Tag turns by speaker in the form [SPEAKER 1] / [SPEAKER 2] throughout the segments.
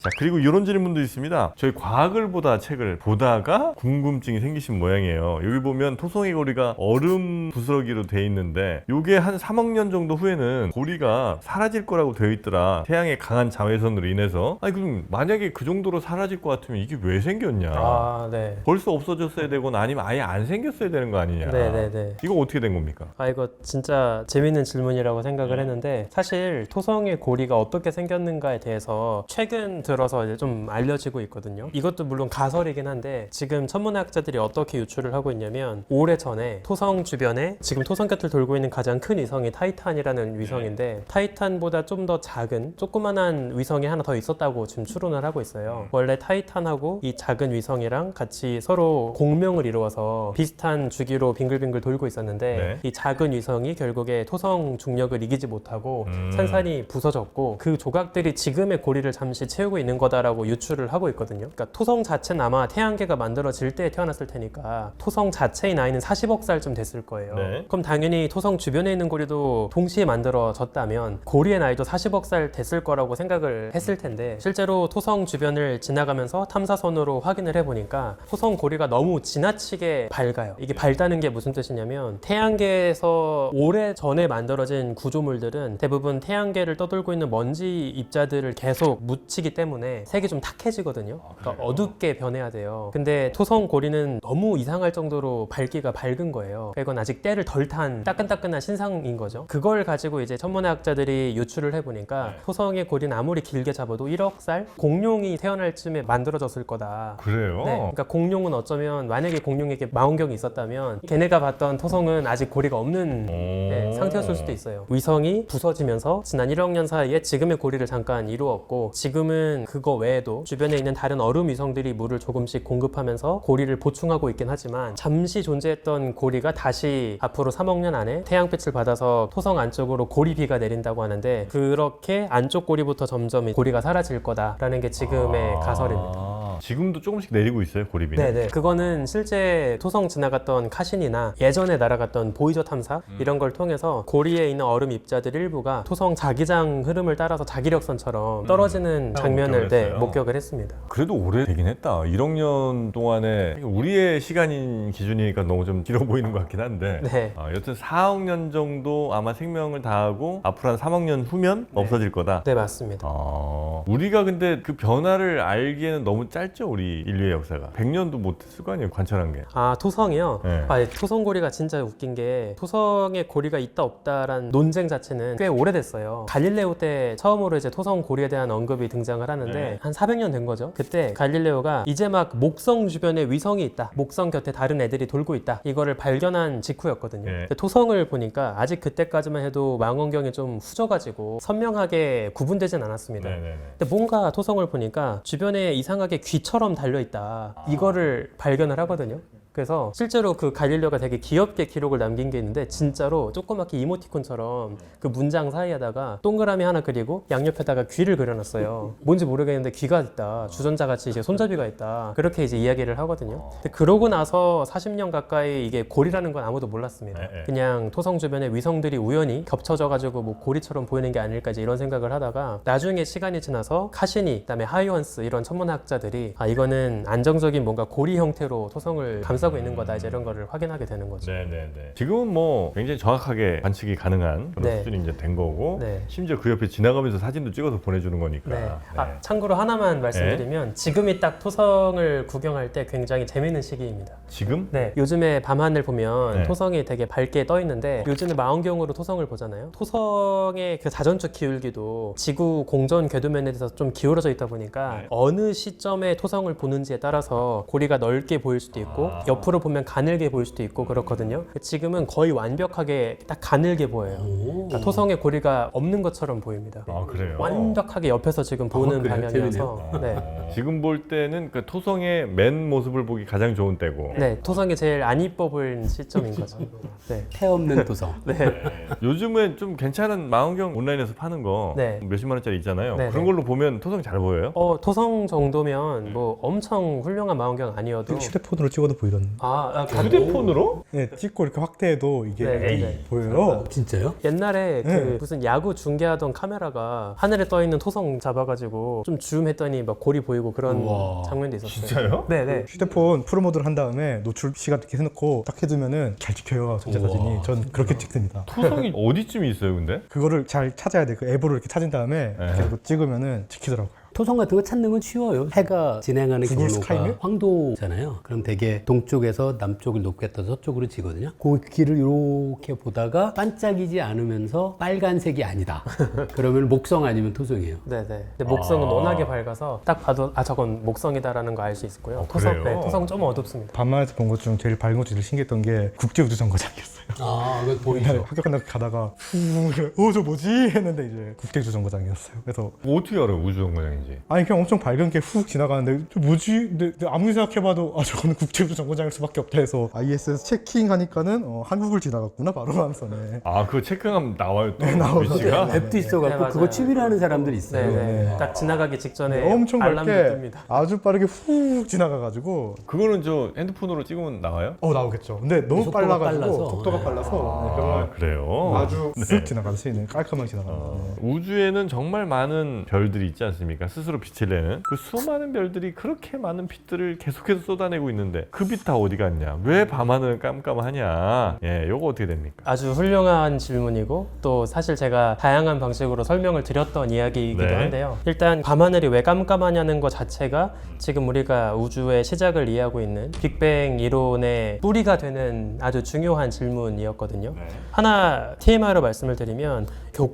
[SPEAKER 1] 자, 그리고 이런 질문도 있습니다. 저희 과학을 보다 책을 보다가 궁금증이 생기신 모양이에요. 여기 보면 토성의 고리가 얼음 부스러기로 돼 있는데 이게 한 3억 년 정도 후에는 고리가 사라질 거라고 되어 있더라. 태양의 강한 자외선으로 인해서. 아니 그럼 만약에 그 정도로 사라질 것 같으면 이게 왜 생겼냐?
[SPEAKER 2] 아, 네.
[SPEAKER 1] 벌써 없어졌어야 되거나 아니면 아예 안 생겼어야 되는 거 아니냐?
[SPEAKER 2] 네네네.
[SPEAKER 1] 이거 어떻게 된 겁니까?
[SPEAKER 2] 아, 이거 진짜 재밌는 질문이라고 생각을 했는데, 사실 토성의 고리가 어떻게 생겼는가에 대해서 최근 들어서 이제 좀 알려지고 있거든요. 이것도 물론 가설이긴 한데, 지금 천문학자들이 어떻게 유출을 하고 있냐면, 오래전에 토성 주변에 지금 토성 곁을 돌고 있는 가장 큰 위성이 타이탄이라는 위성인데, 타이탄보다 좀 더 작은 조그만한 위성이 하나 더 있었다고 지금 추론을 하고 있어요. 원래 타이탄하고 이 작은 위성이랑 같이 서로 공명을 이루어서 비슷한 주기로 빙글빙글 돌고 있었는데, 이 작은 위성이 결국에 토성 중력을 이기지 못하고 산산이 부서졌고, 그 조각들이 지금의 고리를 잠시 채우고 있는 거다라고 유출을 하고 있거든요. 그러니까 토성 자체는 아마 태양계가 만들어질 때 태어났을 테니까 토성 자체의 나이는 40억 살쯤 됐을 거예요. 그럼 당연히 토성 주변에 있는 고리도 동시에 만들어졌다면 고리의 나이도 40억 살 됐을 거라고 생각을 했을 텐데, 실제로 토성 주변을 지나가면서 탐사선으로 확인을 해보니까 토성 고리가 너무 지나치게 밝아요. 이게 밝다는 게 무슨 뜻이냐면, 태양계에서 오래 전에 만들어진 구조물들은 대부분 태양계를 떠돌고 있는 먼지 입자들을 계속 묻히기 때문에 색이 좀 탁해지거든요. 그러니까 어둡게 변해야 돼요. 근데 토성 고리는 너무 이상할 정도로 밝기가 밝은 거예요. 그러니까 이건 아직 때를 덜 탄 따끈따끈한 신상인 거죠. 그걸 가지고 이제 천문학자들이 유출을 해보니까 토성의 고리는 아무리 길게 잡아도 1억 살? 공룡이 태어날 쯤에 만들어졌을 거다.
[SPEAKER 1] 그래요?
[SPEAKER 2] 네, 그러니까 공룡은 어쩌면, 만약에 공룡에게 망원경이 있었다면 걔네가 봤던 토성은 아직 고리가 없는 상태였을 수도 있어요. 위성이 부서지면서 지난 1억 년 사이에 지금의 고리를 잠깐 이루었고, 지금은 그거 외에도 주변에 있는 다른 얼음 위성들이 물을 조금씩 공급하면서 고리를 보충하고 있긴 하지만, 잠시 존재했던 고리가 다시 앞으로 3억 년 안에 태양빛을 받아서 토성 안쪽으로 고리비가 내린다고 하는데, 그렇게 안쪽 고리부터 점점 고리가 사라질 거다라는 게 지금의 가설입니다.
[SPEAKER 1] 지금도 조금씩 내리고 있어요, 고리비는?
[SPEAKER 2] 네네. 그거는 실제 토성 지나갔던 카신이나 예전에 날아갔던 보이저 탐사 이런 걸 통해서 고리에 있는 얼음 입자들 일부가 토성 자기장 흐름을 따라서 자기력선처럼 떨어지는 장면을 목격을 했습니다.
[SPEAKER 1] 그래도 오래되긴 했다. 1억 년 동안에 우리의 시간인 기준이니까 너무 좀 길어 보이는 것 같긴 한데,
[SPEAKER 2] 네.
[SPEAKER 1] 여튼 4억 년 정도 아마 생명을 다하고 앞으로 한 3억 년 후면 없어질 거다.
[SPEAKER 2] 네, 맞습니다.
[SPEAKER 1] 우리가 근데 그 변화를 알기에는 너무 짧죠, 우리 인류의 역사가. 100년도 못 했을 거 아니에요, 관찰한 게.
[SPEAKER 2] 토성이요?
[SPEAKER 1] 네.
[SPEAKER 2] 토성 고리가 진짜 웃긴 게, 토성에 고리가 있다 없다라는 논쟁 자체는 꽤 오래됐어요. 갈릴레오 때 처음으로 이제 토성 고리에 대한 언급이 등장을 하는데, 한 400년 된 거죠. 그때 갈릴레오가 이제 막 목성 주변에 위성이 있다, 목성 곁에 다른 애들이 돌고 있다, 이거를 발견한 직후였거든요. 근데 토성을 보니까 아직 그때까지만 해도 망원경이 좀 후져가지고 선명하게 구분되진 않았습니다. 근데 뭔가 토성을 보니까 주변에 이상하게 귀처럼 달려있다, 이거를 발견을 하거든요. 그래서 실제로 그 갈릴레오가 되게 귀엽게 기록을 남긴 게 있는데, 진짜로 조그맣게 이모티콘처럼 그 문장 사이에다가 동그라미 하나 그리고 양옆에다가 귀를 그려놨어요. 뭔지 모르겠는데 귀가 있다, 주전자같이 이제 손잡이가 있다, 그렇게 이제 이야기를 하거든요. 근데 그러고 나서 40년 가까이 이게 고리라는 건 아무도 몰랐습니다. 그냥 토성 주변에 위성들이 우연히 겹쳐져가지고 뭐 고리처럼 보이는 게 아닐까 이제 이런 생각을 하다가, 나중에 시간이 지나서 카시니, 그다음에 하이원스 이런 천문학자들이 이거는 안정적인 뭔가 고리 형태로 토성을 감싸고 있는 거다, 이제 이런 거를 확인하게 되는 거죠.
[SPEAKER 1] 지금은 뭐 굉장히 정확하게 관측이 가능한 그런 수준이 이제 된 거고, 심지어 그 옆에 지나가면서 사진도 찍어서 보내주는 거니까.
[SPEAKER 2] 참고로 하나만 말씀드리면, 지금이 딱 토성을 구경할 때 굉장히 재밌는 시기입니다.
[SPEAKER 1] 지금?
[SPEAKER 2] 네, 요즘에 밤하늘 보면 토성이 되게 밝게 떠 있는데, 요즘에 망원경으로 토성을 보잖아요. 토성의 그 자전축 기울기도 지구 공전 궤도면에 대해서 좀 기울어져 있다 보니까 어느 시점에 토성을 보는지에 따라서 고리가 넓게 보일 수도 있고 옆으로 보면 가늘게 보일 수도 있고 그렇거든요. 지금은 거의 완벽하게 딱 가늘게 보여요. 그러니까 토성의 고리가 없는 것처럼 보입니다.
[SPEAKER 1] 그래요?
[SPEAKER 2] 완벽하게 옆에서 지금 보는 방향이어서.
[SPEAKER 1] 지금 볼 때는 그 토성의 맨 모습을 보기 가장 좋은 때고.
[SPEAKER 2] 토성이 제일 안 이뻐 보이는 시점인 거죠.
[SPEAKER 3] 태 없는 토성.
[SPEAKER 1] 요즘에 좀 괜찮은 망원경 온라인에서 파는 거 몇십만 원짜리 있잖아요. 그런 걸로 보면 토성 잘 보여요?
[SPEAKER 2] 토성 정도면 뭐 엄청 훌륭한 망원경 아니어도
[SPEAKER 3] 휴대폰으로 찍어도 보이던데.
[SPEAKER 4] 완전.
[SPEAKER 1] 휴대폰으로?
[SPEAKER 4] 네, 찍고 이렇게 확대해도 이게
[SPEAKER 2] 네.
[SPEAKER 4] 보여요.
[SPEAKER 3] 진짜요?
[SPEAKER 2] 옛날에 그
[SPEAKER 4] 네.
[SPEAKER 2] 무슨 야구 중계하던 카메라가 하늘에 떠 있는 토성 잡아가지고 좀 줌했더니 막 골이 보이고 그런
[SPEAKER 3] 우와.
[SPEAKER 2] 장면도 있었어요.
[SPEAKER 1] 진짜요?
[SPEAKER 2] 네네.
[SPEAKER 4] 휴대폰 프로모드를 한 다음에 노출 시간 이렇게 해놓고 딱 해두면은 잘 찍혀요, 전체 사진이. 전 그렇게 찍습니다.
[SPEAKER 1] 토성이 어디쯤에 있어요, 근데?
[SPEAKER 4] 그거를 잘 찾아야 돼. 그 앱으로 이렇게 찾은 다음에
[SPEAKER 1] 네.
[SPEAKER 4] 계속 찍으면은 찍히더라고요.
[SPEAKER 3] 토성 같은 거 찾는 건 쉬워요. 해가 진행하는
[SPEAKER 4] 구글
[SPEAKER 3] 경로가
[SPEAKER 4] 스카이맵?
[SPEAKER 3] 황도잖아요. 그럼 되게 동쪽에서 남쪽을 높게 떠서 서쪽으로 지거든요. 그 길을 이렇게 보다가 반짝이지 않으면서 빨간색이 아니다. 그러면 목성 아니면 토성이에요.
[SPEAKER 2] 네네. 근데 목성은
[SPEAKER 1] 아.
[SPEAKER 2] 워낙에 밝아서 딱 봐도 아 저건 목성이다라는 거 알 수 있고요.
[SPEAKER 1] 그래요?
[SPEAKER 2] 토성은 좀 어둡습니다.
[SPEAKER 4] 밤만에서 본 것 중 제일 밝은 것 중에 신기했던 게 국제우주정거장이었어요.
[SPEAKER 3] 아, 그거
[SPEAKER 4] 옛날에
[SPEAKER 3] 보이죠?
[SPEAKER 4] 학교 끝나고 가다가 저 뭐지? 했는데 이제 국제우주정거장이었어요. 그래서
[SPEAKER 1] 어떻게 알아요, 우주정거장인지?
[SPEAKER 4] 아니 그냥 엄청 밝은 게 훅 지나가는데 저 뭐지? 근데 아무리 생각해봐도 저거는 국제우주정거장일 수밖에 없다 해서 ISS 체킹하니까는 한국을 지나갔구나 바로 하면서네.
[SPEAKER 1] 아, 그거 체크하면 나와요, 또?
[SPEAKER 4] 나와요.
[SPEAKER 1] 위치가?
[SPEAKER 3] 앱도
[SPEAKER 2] 네,
[SPEAKER 3] 있어갖고
[SPEAKER 2] 맞아요.
[SPEAKER 3] 그거 취미로 하는 사람들이 있어요.
[SPEAKER 2] 네네. 딱 지나가기 직전에
[SPEAKER 4] 엄청
[SPEAKER 2] 알람도
[SPEAKER 4] 밝게
[SPEAKER 2] 뜹니다.
[SPEAKER 4] 아주 빠르게 훅 지나가가지고
[SPEAKER 1] 그거는 저 핸드폰으로 찍으면 나와요?
[SPEAKER 4] 나오겠죠. 근데 너무
[SPEAKER 3] 속도가
[SPEAKER 4] 빨라가지고
[SPEAKER 3] 빨라서.
[SPEAKER 4] 속도가
[SPEAKER 3] 네.
[SPEAKER 4] 빨라서
[SPEAKER 1] 아,
[SPEAKER 4] 그러면
[SPEAKER 1] 그래요?
[SPEAKER 4] 아주 쓱 지나가는 시는 깔끔하게 지나가는
[SPEAKER 1] 우주에는 정말 많은 별들이 있지 않습니까? 스스로 빛을 내는 그 수많은 별들이 그렇게 많은 빛들을 계속해서 쏟아내고 있는데 그 빛 다 어디 갔냐? 왜 밤하늘은 깜깜하냐? 예, 요거 어떻게 됩니까?
[SPEAKER 2] 아주 훌륭한 질문이고 또 사실 제가 다양한 방식으로 설명을 드렸던 이야기이기도
[SPEAKER 1] 네.
[SPEAKER 2] 한데요. 일단 밤하늘이 왜 깜깜하냐는 것 자체가 지금 우리가 우주의 시작을 이해하고 있는 빅뱅 이론의 뿌리가 되는 아주 중요한 질문이었거든요. 하나 TMI로 말씀을 드리면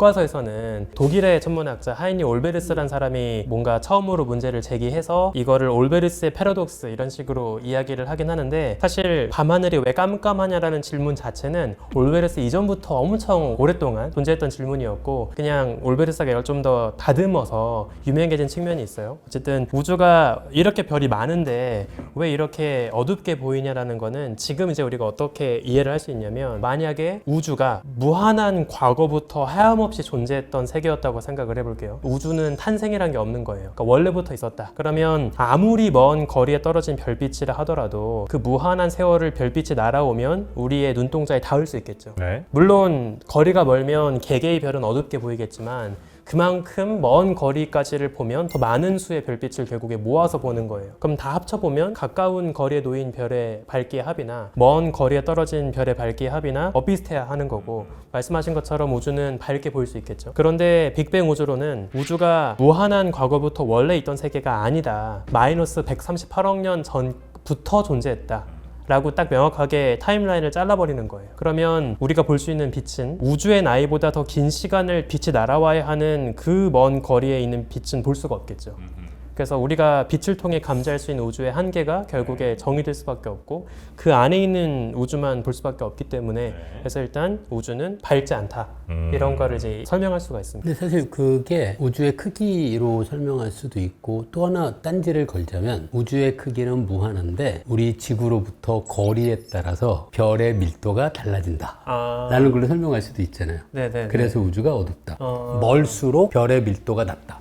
[SPEAKER 2] 교과서에서는 독일의 천문학자 하이니 올베르스라는 사람이 뭔가 처음으로 문제를 제기해서 이거를 올베르스의 패러독스 이런 식으로 이야기를 하긴 하는데 사실 밤하늘이 왜 깜깜하냐라는 질문 자체는 올베르스 이전부터 엄청 오랫동안 존재했던 질문이었고 그냥 올베르스가 이걸 좀 더 다듬어서 유명해진 측면이 있어요. 어쨌든 우주가 이렇게 별이 많은데 왜 이렇게 어둡게 보이냐라는 거는 지금 이제 우리가 어떻게 이해를 할 수 있냐면 만약에 우주가 무한한 과거부터 하염없이 존재했던 세계였다고 생각을 해볼게요. 우주는 탄생이란 게 없는 거예요. 그러니까 원래부터 있었다. 그러면 아무리 먼 거리에 떨어진 별빛이라 하더라도 그 무한한 세월을 별빛이 날아오면 우리의 눈동자에 닿을 수 있겠죠.
[SPEAKER 1] 네.
[SPEAKER 2] 물론 거리가 멀면 개개의 별은 어둡게 보이겠지만 그만큼 먼 거리까지를 보면 더 많은 수의 별빛을 결국에 모아서 보는 거예요. 그럼 다 합쳐보면 가까운 거리에 놓인 별의 밝기의 합이나 먼 거리에 떨어진 별의 밝기의 합이나 비슷해야 하는 거고 말씀하신 것처럼 우주는 밝게 보일 수 있겠죠. 그런데 빅뱅 우주론은 우주가 무한한 과거부터 원래 있던 세계가 아니다. 마이너스 138억 년 전부터 존재했다. 라고 딱 명확하게 타임라인을 잘라버리는 거예요. 그러면 우리가 볼 수 있는 빛은 우주의 나이보다 더 긴 시간을 빛이 날아와야 하는 그 먼 거리에 있는 빛은 볼 수가 없겠죠. 그래서 우리가 빛을 통해 감지할 수 있는 우주의 한계가 결국에 정의될 수밖에 없고 그 안에 있는 우주만 볼 수밖에 없기 때문에 그래서 일단 우주는 밝지 않다. 이런 거를 이제 설명할 수가 있습니다.
[SPEAKER 3] 근데 사실 그게 우주의 크기로 설명할 수도 있고 또 하나 딴지를 걸자면 우주의 크기는 무한한데 우리 지구로부터 거리에 따라서 별의 밀도가 달라진다 라는 걸로 설명할 수도 있잖아요.
[SPEAKER 2] 네네.
[SPEAKER 3] 그래서 우주가 어둡다. 멀수록 별의 밀도가 낮다.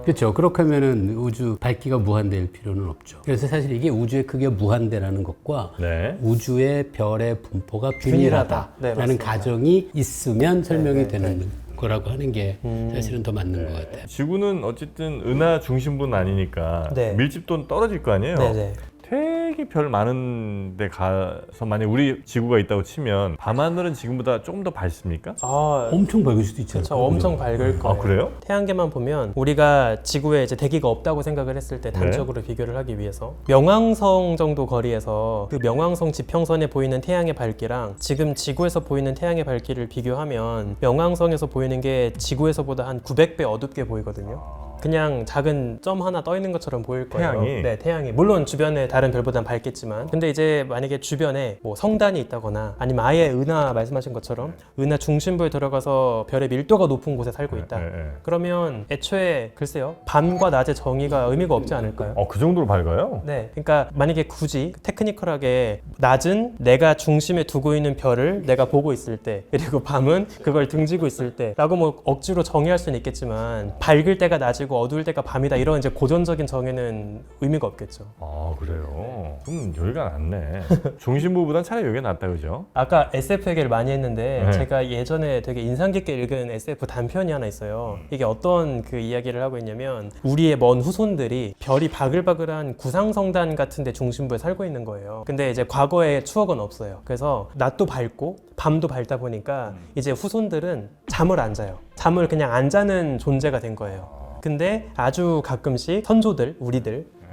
[SPEAKER 3] 그렇죠. 그렇게 하면은 우주 밝기가 무한대일 필요는 없죠. 그래서 사실 이게 우주의 크기가 무한대라는 것과
[SPEAKER 1] 네.
[SPEAKER 3] 우주의 별의 분포가
[SPEAKER 2] 네,
[SPEAKER 3] 균일하다라는
[SPEAKER 2] 맞습니다.
[SPEAKER 3] 가정이 있으면 설명이
[SPEAKER 2] 네,
[SPEAKER 3] 되는 거라고 하는 게 사실은 더 맞는 것 같아요.
[SPEAKER 1] 지구는 어쨌든 은하 중심부는 아니니까
[SPEAKER 2] 네.
[SPEAKER 1] 밀집도는 떨어질 거 아니에요?
[SPEAKER 2] 네네.
[SPEAKER 1] 되게 별 많은 데 가서 만약 우리 지구가 있다고 치면 밤하늘은 지금보다 조금 더 밝습니까?
[SPEAKER 3] 엄청 밝을 수도 있잖아요.
[SPEAKER 2] 저 엄청 밝을 거예요.
[SPEAKER 1] 아, 그래요?
[SPEAKER 2] 태양계만 보면 우리가 지구에 이제 대기가 없다고 생각을 했을 때 단적으로 비교를 하기 위해서 명왕성 정도 거리에서 그 명왕성 지평선에 보이는 태양의 밝기랑 지금 지구에서 보이는 태양의 밝기를 비교하면 명왕성에서 보이는 게 지구에서보다 한 900배 어둡게 보이거든요. 그냥 작은 점 하나 떠 있는 것처럼 보일 거예요.
[SPEAKER 1] 태양이?
[SPEAKER 2] 네, 태양이. 물론 주변에 다른 별보단 밝겠지만 근데 이제 만약에 주변에 뭐 성단이 있다거나 아니면 아예 은하 말씀하신 것처럼 은하 중심부에 들어가서 별의 밀도가 높은 곳에 살고 있다. 그러면 애초에 글쎄요. 밤과 낮의 정의가 의미가 없지 않을까요?
[SPEAKER 1] 그 정도로 밝아요?
[SPEAKER 2] 네, 그러니까 만약에 굳이 테크니컬하게 낮은 내가 중심에 두고 있는 별을 내가 보고 있을 때 그리고 밤은 그걸 등지고 있을 때라고 뭐 억지로 정의할 수는 있겠지만 밝을 때가 낮이고 뭐 어두울 때가 밤이다 이런 이제 고전적인 정의는 의미가 없겠죠.
[SPEAKER 1] 아 그래요? 그럼 여기가 낫네. 중심부보단 차라리 여기가 낫다 그죠?
[SPEAKER 2] 아까 SF 얘기를 많이 했는데
[SPEAKER 1] 네.
[SPEAKER 2] 제가 예전에 되게 인상 깊게 읽은 SF 단편이 하나 있어요. 이게 어떤 그 이야기를 하고 있냐면 우리의 먼 후손들이 별이 바글바글한 구상성단 같은 데 중심부에 살고 있는 거예요. 근데 이제 과거의 추억은 없어요. 그래서 낮도 밝고 밤도 밝다 보니까 이제 후손들은 잠을 안 자요. 잠을 그냥 안 자는 존재가 된 거예요. 근데 아주 가끔씩 선조들,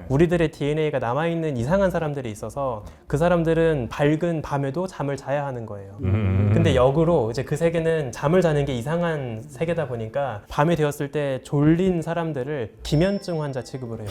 [SPEAKER 2] 우리들의 DNA가 남아있는 이상한 사람들이 있어서 그 사람들은 밝은 밤에도 잠을 자야 하는 거예요. 근데 역으로 이제 그 세계는 잠을 자는 게 이상한 세계다 보니까 밤이 되었을 때 졸린 사람들을 기면증 환자 취급을 해요.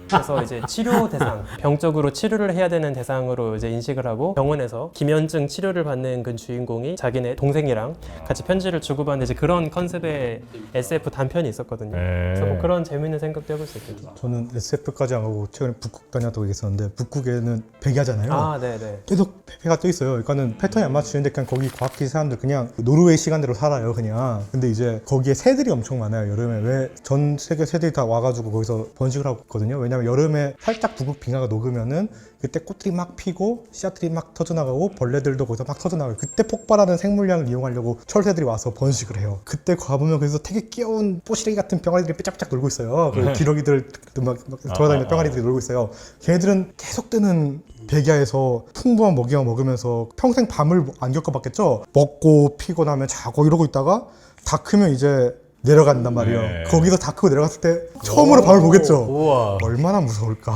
[SPEAKER 2] 그래서 이제 치료 대상, 병적으로 치료를 해야 되는 대상으로 이제 인식을 하고 병원에서 기면증 치료를 받는 그 주인공이 자기네 동생이랑 같이 편지를 주고받는 이제 그런 컨셉의 SF 단편이 있었거든요. 그래서 뭐 그런 재밌는 생각도 해볼 수 있겠죠.
[SPEAKER 4] 저는 SF까지 안 가고 최근에 북극 다녔다고 얘기했었는데 북극에는 백야잖아요.
[SPEAKER 2] 아, 네네.
[SPEAKER 4] 계속 배가 떠 있어요. 그러니까는 패턴이 안 맞추는데 그냥 거기 과학기 사람들 그냥 노르웨이 시간대로 살아요, 그냥. 근데 이제 거기에 새들이 엄청 많아요, 여름에. 왜 전 세계 새들이 다 와가지고 거기서 번식을 하고 있거든요. 왜냐면 여름에 살짝 북극 빙하가 녹으면은 그때 꽃들이 막 피고 씨앗들이 막 터져나가고 벌레들도 거기서 막 터져나가고 그때 폭발하는 생물량을 이용하려고 철새들이 와서 번식을 해요. 그때 가보면 그래서 되게 귀여운 뽀시래기 같은 병아리들이 삐짝삐짝 놀고 있어요. 그 기러기들 막 돌아다니는 병아리들이 놀고 있어요. 걔네들은 계속 뜨는 백야에서 풍부한 먹이만 먹으면서 평생 밤을 안 겪어봤겠죠. 먹고 피고 나면 자고 이러고 있다가 다 크면 이제 내려간단 말이에요.
[SPEAKER 1] 네.
[SPEAKER 4] 거기서 다 크고 내려갔을 때 처음으로 밤을 보겠죠.
[SPEAKER 3] 우와.
[SPEAKER 4] 얼마나 무서울까.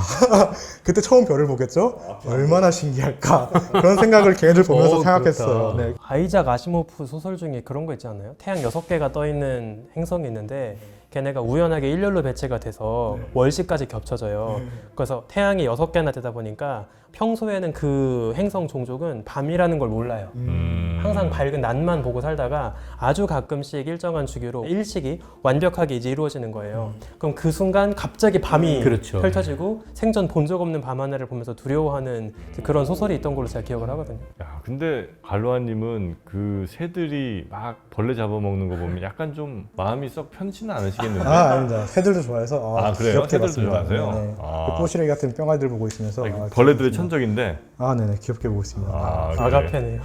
[SPEAKER 4] 그때 처음 별을 보겠죠. 얼마나 신기할까. 그런 생각을 걔네들 보면서 생각했어요. 네.
[SPEAKER 2] 아이작 아시모프 소설 중에 그런 거 있지 않나요? 태양 6개가 떠 있는 행성이 있는데 걔네가 우연하게 일렬로 배치가 돼서 월시까지 겹쳐져요. 그래서 태양이 6개나 되다 보니까 평소에는 그 행성 종족은 밤이라는 걸 몰라요. 항상 밝은 낮만 보고 살다가 아주 가끔씩 일정한 주기로 일식이 완벽하게 이제 이루어지는 거예요. 그럼 그 순간 갑자기 밤이
[SPEAKER 3] 그렇죠.
[SPEAKER 2] 펼쳐지고 생전 본 적 없는 밤하늘을 보면서 두려워하는 그런 소설이 있던 걸로 제가 기억을 하거든요.
[SPEAKER 1] 야, 근데 갈로아님은 그 새들이 막 벌레 잡아먹는 거 보면 약간 좀 마음이 썩 편치는 않으시겠는데?
[SPEAKER 4] 아닙니다. 새들도 좋아해서
[SPEAKER 1] 아, 그래요?
[SPEAKER 4] 귀엽게
[SPEAKER 1] 새들도
[SPEAKER 4] 봤습니다.
[SPEAKER 1] 좋아하세요?
[SPEAKER 4] 네네.
[SPEAKER 1] 아.
[SPEAKER 4] 그 뽀시래기 같은 병아리들 보고 있으면서
[SPEAKER 1] 벌레들의 천적인데.
[SPEAKER 4] 네네 귀엽게 보고 있습니다.
[SPEAKER 1] 아, 그래.
[SPEAKER 2] 아가페네요.